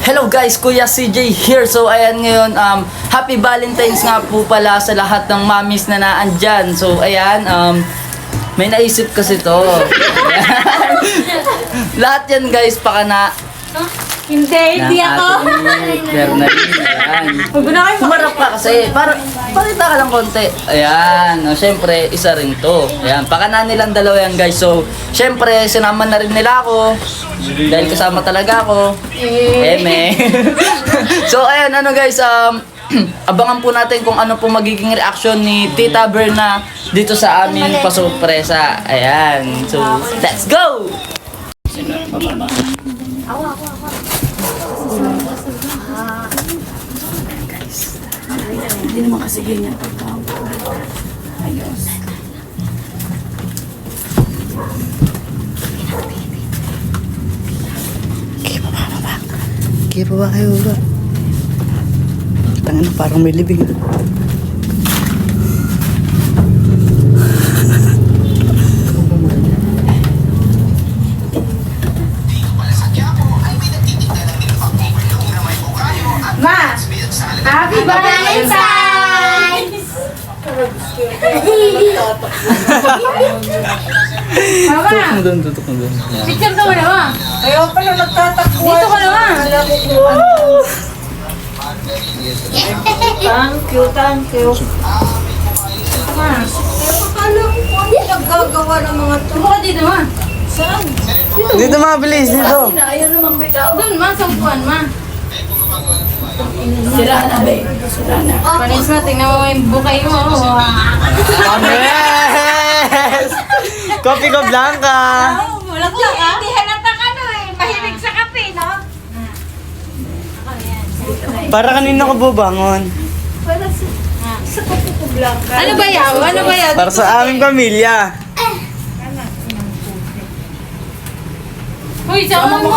Hello guys, Kuya CJ here. So ayan ngayon, Happy Valentine's nga po pala sa lahat ng mommies na naandyan. So ayan, may naisip kasi to. Lahat yan guys, pakana. Hindi ako. Ayan. Humarap ka kasi, pakita ka lang konti. Ayan, syempre, isa rin to. Ayan, pakana nilang dalawa yan guys. So, syempre, sinama na rin nila ako. Dahil kasama talaga ako. Eme. So, ayan, ano guys, abangan po natin kung ano po magiging reaction ni Tita Berna dito sa aming pasurpresa. Ayan. So, let's go! Hindi naman kasi ganyan pagkaw. Ayos. Kaya pa ba kayo ba? Tangan parang may libing. Ma! Happy Valentine's! Mama! Tutok mo doon. Picture ka mo naman! Ayaw pala nagtatakbo. Dito ka naman! Thank you, thank you. Ma! Akala ko po ano naggagawa ng mga to. Tumo ka dito ma! Saan? Dito mabilis, dito. Ayaw naman bitaw. Doon ma! Sa upuan ma! Sira na, babe. Sira na. Panis ma! Tingnan mo yung bukay mo! Yes! Kopi ko blanca. Mulak lang ha! Hindi halata ka no eh. Mahilig sa kape, no? Para kanina ko bubangon. Para sa kape ko blanca. Ano ba yaw? Ano ba yaw? Para sa aming pamilya. Uy! Sama mo